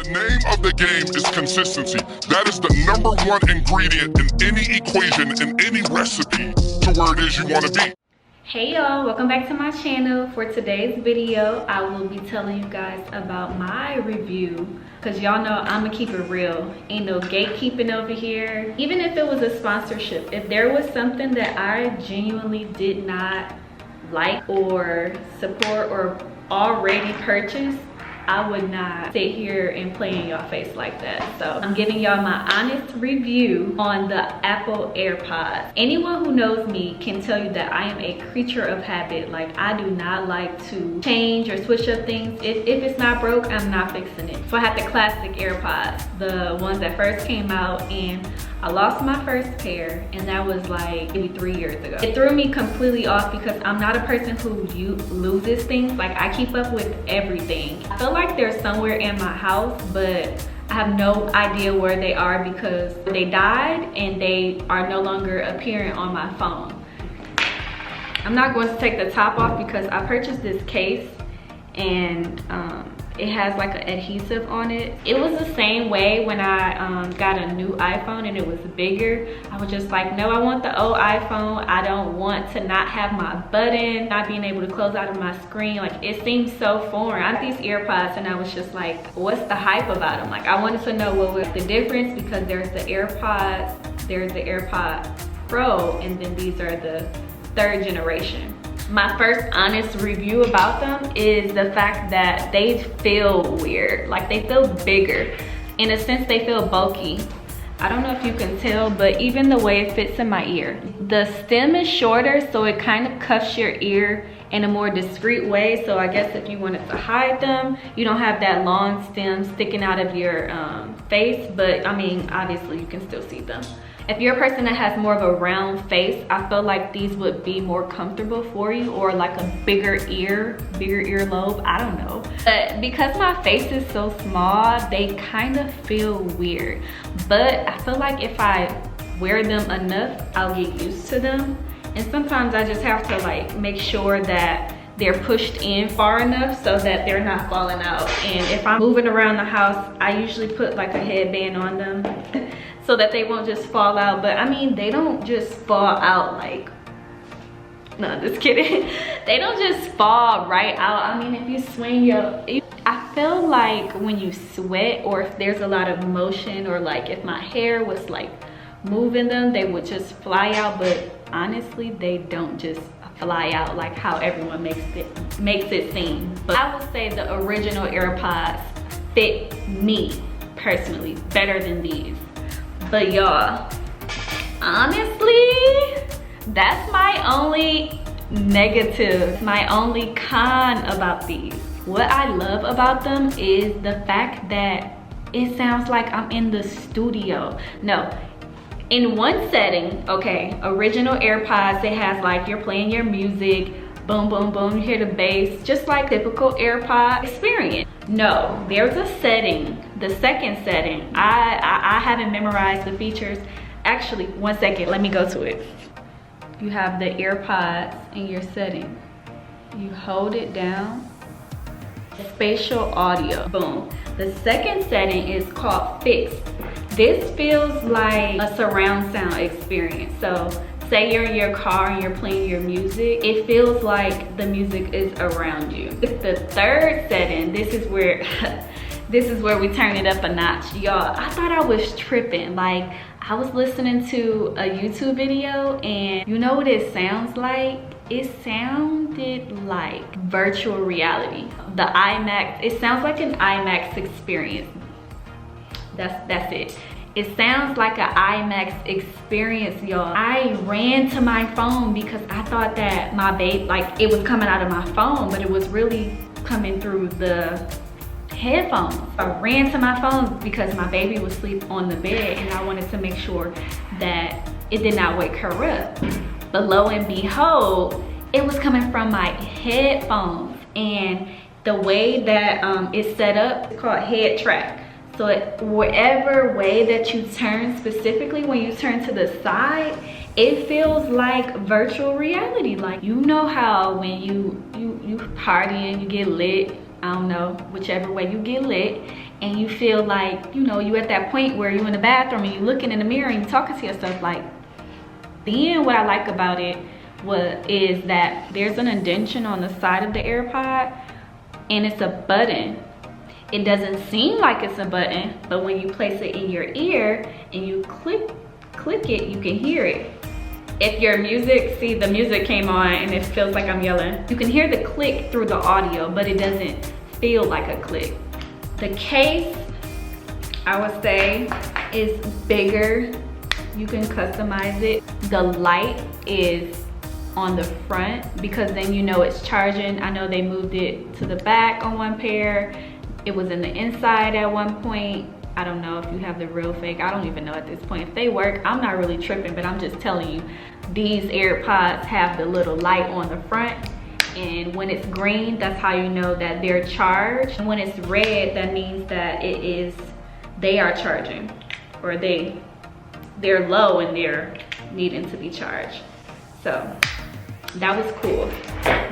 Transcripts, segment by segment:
The name of the game is consistency. That is the #1 ingredient in any equation, in any recipe to where it is you want to be. Hey y'all, welcome back to my channel. For today's video, I will be telling you guys about my review, because y'all know I'm gonna keep it real. Ain't no gatekeeping over here. Even if it was a sponsorship, if there was something that I genuinely did not like or support or already purchased, I would not sit here and play in y'all face like that. So I'm giving y'all my honest review on the Apple AirPods. Anyone who knows me can tell you that I am a creature of habit. Like, I do not like to change or switch up things. If it's not broke, I'm not fixing it. So I had the classic AirPods, the ones that first came out, and I lost my first pair, and that was like maybe 3 years ago. It threw me completely off because I'm not a person who loses things. Like, I keep up with everything. I feel like they're somewhere in my house, but I have no idea where they are because they died and they are no longer appearing on my phone. I'm not going to take the top off because I purchased this case and it has like an adhesive on it. It was the same way when I got a new iPhone and it was bigger. I was just like, no, I want the old iPhone. I don't want to not have my button, not being able to close out of my screen. Like, it seems so foreign. I had these AirPods and I was just like, what's the hype about them? Like, I wanted to know what was the difference, because there's the AirPods, there's the AirPods Pro, and then these are the 3rd generation. My first honest review about them is the fact that they feel weird. Like, they feel bigger. In a sense, they feel bulky. I don't know if you can tell, but even the way it fits in my ear. The stem is shorter, so it kind of cuffs your ear in a more discreet way. So I guess if you wanted to hide them, you don't have that long stem sticking out of your face. But I mean, obviously you can still see them. If you're a person that has more of a round face, I feel like these would be more comfortable for you, or like a bigger earlobe, I don't know. But because my face is so small, they kind of feel weird. But I feel like if I wear them enough, I'll get used to them. And sometimes I just have to like make sure that they're pushed in far enough so that they're not falling out. And if I'm moving around the house, I usually put like a headband on them so that they won't just fall out. But I mean, they don't just fall out like, no, just kidding. They don't just fall right out. I mean, if you swing I feel like when you sweat, or if there's a lot of motion, or like if my hair was like moving them, they would just fly out. But honestly, they don't just fly out like how everyone makes it seem. But I would say the original AirPods fit me personally better than these. But y'all, honestly, that's my only negative, my only con about these. What I love about them is the fact that it sounds like I'm in the studio. No, in one setting, okay, original AirPods, it has like you're playing your music, boom, boom, boom, you hear the bass, just like typical AirPod experience. No, there's a setting, the second setting. I haven't memorized the features. Actually, one second, let me go to it. You have the AirPods in your setting. You hold it down, spatial audio, boom. The second setting is called fixed. This feels like a surround sound experience. So say you're in your car and you're playing your music, it feels like the music is around you. The 3rd setting, this is where we turn it up a notch. Y'all, I thought I was tripping. Like, I was listening to a YouTube video, and you know what it sounds like? It sounded like virtual reality. The IMAX, it sounds like an IMAX experience. That's it. It sounds like an IMAX experience, y'all. I ran to my phone because I thought that my babe, like, it was coming out of my phone, but it was really coming through the headphones. I ran to my phone because my baby was asleep on the bed, and I wanted to make sure that it did not wake her up. But lo and behold, it was coming from my headphones. And the way that it's set up, it's called head track. So whatever way that you turn, specifically when you turn to the side, it feels like virtual reality. Like, you know how when you party and you get lit, I don't know, whichever way you get lit, and you feel like, you know, you at that point where you in the bathroom and you looking in the mirror and you talking to yourself. Like, then what I like about it is that there's an indentation on the side of the AirPod, and it's a button. It doesn't seem like it's a button, but when you place it in your ear and you click it, you can hear it. If your music, see, the music came on and it feels like I'm yelling. You can hear the click through the audio, but it doesn't feel like a click. The case, I would say, is bigger. You can customize it. The light is on the front because then you know it's charging. I know they moved it to the back on one pair. It was in the inside at one point. I don't know if you have the real fake. I don't even know at this point. If they work, I'm not really tripping, but I'm just telling you, these AirPods have the little light on the front. And when it's green, that's how you know that they're charged. And when it's red, that means that they are charging, or they're low and they're needing to be charged. So that was cool.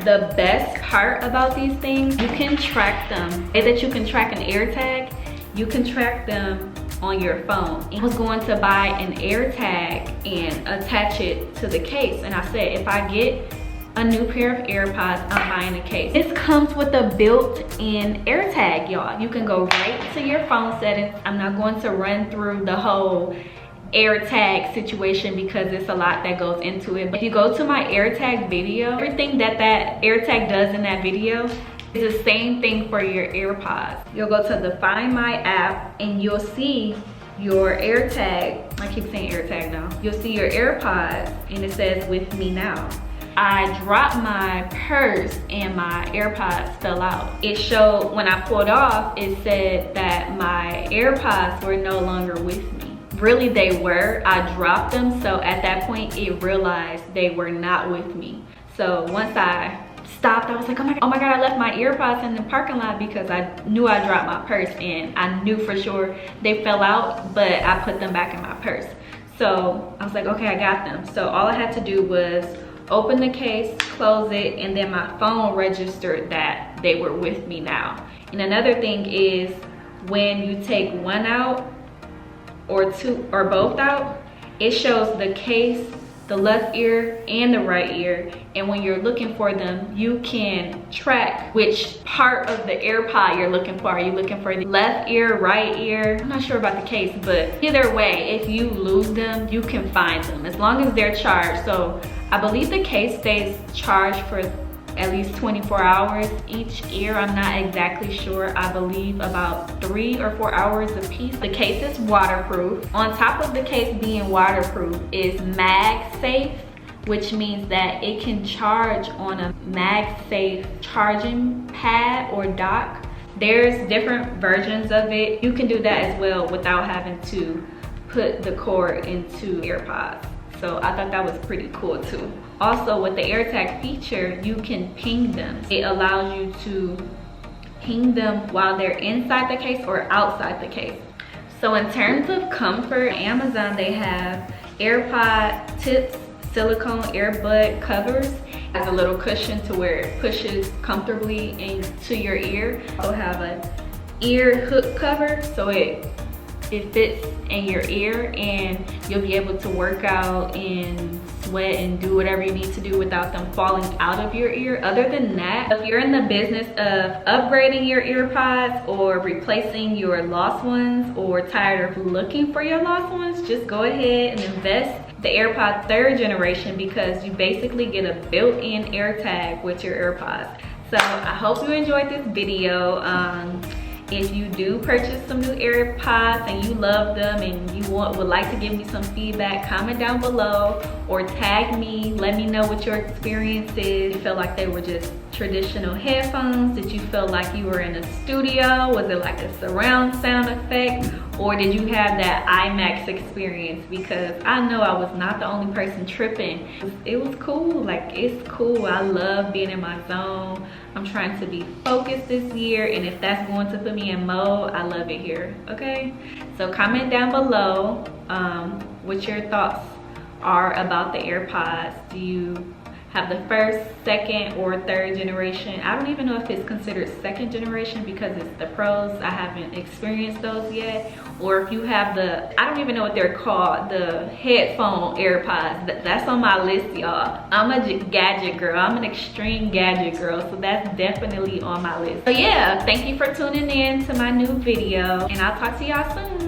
The best part about these things, you can track them. Say that you can track an AirTag, you can track them on your phone. I was going to buy an AirTag and attach it to the case, and I said, if I get a new pair of AirPods, I'm buying a case. This comes with a built-in AirTag, y'all. You can go right to your phone settings. I'm not going to run through the whole AirTag situation because it's a lot that goes into it. But if you go to my AirTag video, everything that AirTag does in that video is the same thing for your AirPods. You'll go to the Find My app and you'll see your AirTag. I keep saying AirTag now. You'll see your AirPods and it says with me now. I dropped my purse and my AirPods fell out. It showed when I pulled off, it said that my AirPods were no longer with me. Really, they were. I dropped them, so at that point it realized they were not with me. So once I stopped, I was like, oh my god, I left my AirPods in the parking lot because I knew I dropped my purse, and I knew for sure they fell out, but I put them back in my purse. So I was like, okay, I got them. So all I had to do was open the case, close it, and then my phone registered that they were with me now. And another thing is, when you take one out or two or both out, it shows the case, the left ear and the right ear, and when you're looking for them, you can track which part of the AirPod you're looking for. Are you looking for the left ear, right ear? I'm not sure about the case, but either way, if you lose them, you can find them as long as they're charged. So I believe the case stays charged for at least 24 hours each ear. I'm not exactly sure. I believe about 3 or 4 hours a piece. The case is waterproof. On top of the case being waterproof is MagSafe, which means that it can charge on a MagSafe charging pad or dock. There's different versions of it. You can do that as well without having to put the cord into AirPods. So I thought that was pretty cool too. Also, with the AirTag feature, you can ping them. It allows you to ping them while they're inside the case or outside the case. So in terms of comfort, Amazon, they have AirPod tips, silicone earbud covers. It has a little cushion to where it pushes comfortably into your ear. Also have an ear hook cover, so it fits in your ear and you'll be able to work out and sweat and do whatever you need to do without them falling out of your ear. Other than that, if you're in the business of upgrading your AirPods or replacing your lost ones or tired of looking for your lost ones, just go ahead and invest the AirPod 3rd generation because you basically get a built-in AirTag with your AirPods. So I hope you enjoyed this video. If you do purchase some new AirPods and you love them and you would like to give me some feedback, comment down below or tag me. Let me know what your experience is. Did you feel like they were just traditional headphones? Did you feel like you were in a studio? Was it like a surround sound effect? Or did you have that IMAX experience? Because I know I was not the only person tripping. It was cool, like it's cool. I love being in my zone. I'm trying to be focused this year, and if that's going to put me in mode, I love it here, okay? So comment down below what your thoughts are about the AirPods. Do you have the first, second, or third generation. I don't even know if it's considered second generation because it's the Pros. I haven't experienced those yet. Or if you have the, I don't even know what they're called, the headphone AirPods. That's on my list, y'all. I'm a gadget girl. I'm an extreme gadget girl, so that's definitely on my list. So yeah, thank you for tuning in to my new video, and I'll talk to y'all soon.